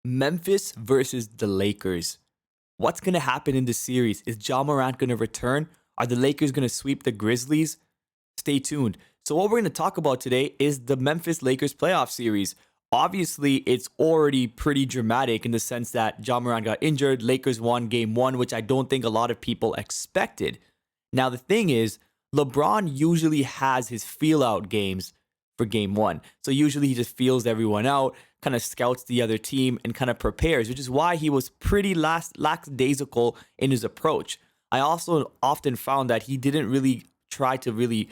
Memphis versus the Lakers. What's going to happen in this series? Is Ja Morant going to return? Are the Lakers going to sweep the Grizzlies? Stay tuned. So, what we're going to talk about today is the Memphis Lakers playoff series. Obviously, it's already pretty dramatic in the sense that Ja Morant got injured. Lakers won game one, which I don't think a lot of people expected. Now, the thing is, LeBron usually has his feel out games for game one. So usually he just feels everyone out, kind of scouts the other team, and kind of prepares, which is why he was pretty lackadaisical in his approach. I also often found that he didn't really try to really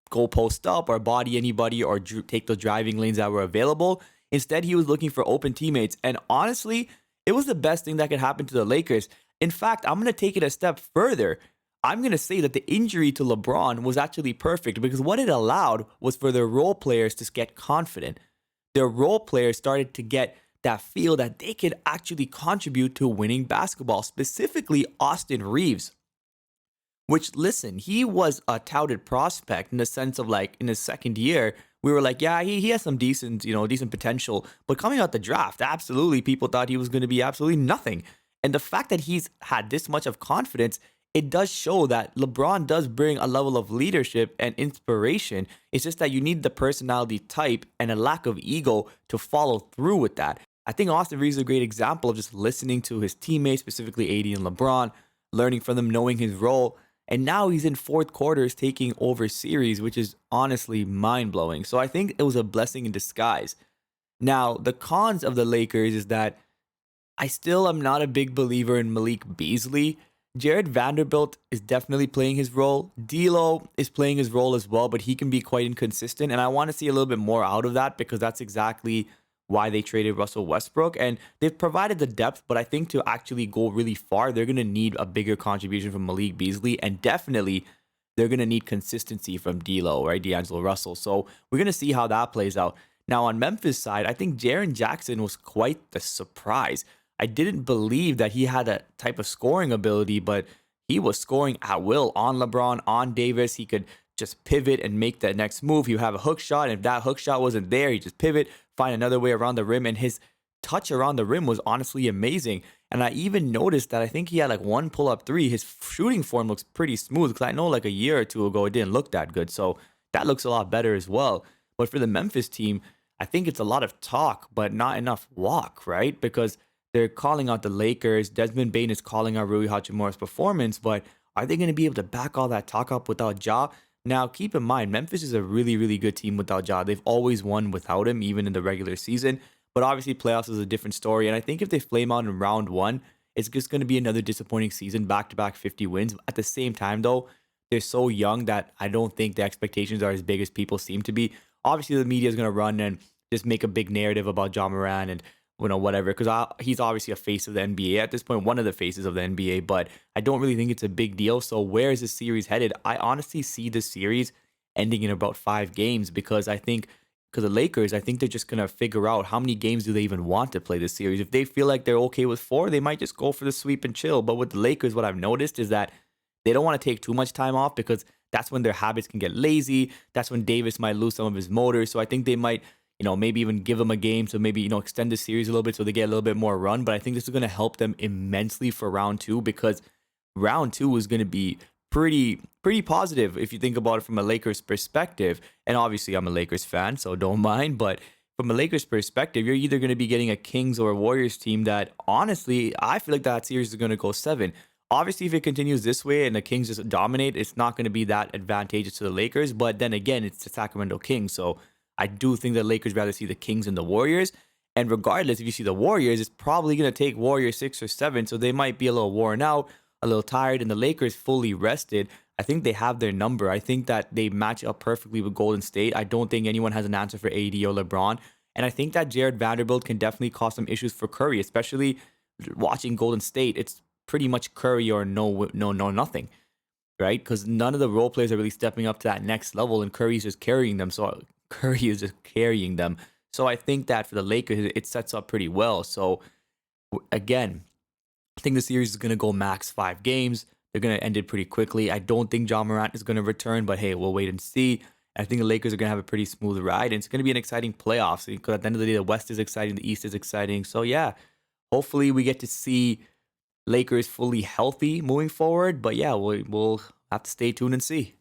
go post up or body anybody or take the driving lanes that were available. Instead, he was looking for open teammates. And honestly, it was the best thing that could happen to the Lakers. In fact, I'm going to take it a step further. I'm going to say that the injury to LeBron was actually perfect because what it allowed was for their role players to get confident. Their role players started to get that feel that they could actually contribute to winning basketball, specifically Austin Reeves. Which, listen, he was a touted prospect in the sense of like in his second year, we were like, yeah, he has some decent potential. But coming out the draft, absolutely, people thought he was going to be absolutely nothing. And the fact that he's had this much of confidence, it does show that LeBron does bring a level of leadership and inspiration. It's just that you need the personality type and a lack of ego to follow through with that. I think Austin Reeves is a great example of just listening to his teammates, specifically AD and LeBron, learning from them, knowing his role. And now he's in fourth quarters taking over series, which is honestly mind blowing. So I think it was a blessing in disguise. Now, the cons of the Lakers is that I still am not a big believer in Malik Beasley. Jared Vanderbilt is definitely playing his role. D'Lo is playing his role as well, but he can be quite inconsistent. And I want to see a little bit more out of that because that's exactly why they traded Russell Westbrook. And they've provided the depth, but I think to actually go really far, they're going to need a bigger contribution from Malik Beasley. And definitely, they're going to need consistency from D'Lo, right? D'Angelo Russell. So we're going to see how that plays out. Now, on Memphis side, I think Jaren Jackson was quite the surprise. I didn't believe that he had that type of scoring ability, but he was scoring at will on LeBron, on Davis. He could just pivot and make that next move. He would have a hook shot, and if that hook shot wasn't there, he just pivot, find another way around the rim, and his touch around the rim was honestly amazing. And I even noticed that I think he had like one pull-up three. His shooting form looks pretty smooth because I know like a year or two ago it didn't look that good. So that looks a lot better as well. But for the Memphis team, I think it's a lot of talk, but not enough walk, right? Because they're calling out the Lakers. Desmond Bane is calling out Rui Hachimura's performance, but are they going to be able to back all that talk up without Ja? Now, keep in mind, Memphis is a really, really good team without Ja. They've always won without him, even in the regular season. But obviously, playoffs is a different story. And I think if they flame out in round one, it's just going to be another disappointing season, back-to-back 50 wins. At the same time, though, they're so young that I don't think the expectations are as big as people seem to be. Obviously, the media is going to run and just make a big narrative about Ja Morant and whatever, because he's obviously a face of the NBA at this point, one of the faces of the NBA, but I don't really think it's a big deal. So where is this series headed? I honestly see this series ending in about 5 games because the Lakers, I think they're just going to figure out how many games do they even want to play this series. If they feel like they're okay with 4, they might just go for the sweep and chill. But with the Lakers, what I've noticed is that they don't want to take too much time off because that's when their habits can get lazy. That's when Davis might lose some of his motor. So I think they might maybe even give them a game. So maybe, extend the series a little bit so they get a little bit more run. But I think this is going to help them immensely for round 2 because round 2 is going to be pretty positive if you think about it from a Lakers perspective. And obviously, I'm a Lakers fan, so don't mind. But from a Lakers perspective, you're either going to be getting a Kings or a Warriors team that, honestly, I feel like that series is going to go 7. Obviously, if it continues this way and the Kings just dominate, it's not going to be that advantageous to the Lakers. But then again, it's the Sacramento Kings, so I do think the Lakers rather see the Kings and the Warriors. And regardless, if you see the Warriors, it's probably going to take Warriors 6 or 7. So they might be a little worn out, a little tired. And the Lakers fully rested. I think they have their number. I think that they match up perfectly with Golden State. I don't think anyone has an answer for AD or LeBron. And I think that Jared Vanderbilt can definitely cause some issues for Curry, especially watching Golden State. It's pretty much Curry or no, nothing. Right? Because none of the role players are really stepping up to that next level. And Curry's just carrying them. So Curry is just carrying them. So I think that for the Lakers, it sets up pretty well. So again, I think the series is going to go max 5 games. They're going to end it pretty quickly. I don't think Ja Morant is going to return, but hey, we'll wait and see. I think the Lakers are going to have a pretty smooth ride, and it's going to be an exciting playoffs because at the end of the day, the West is exciting, the East is exciting. So yeah, Hopefully, we get to see Lakers fully healthy moving forward. But yeah, we'll have to stay tuned and see.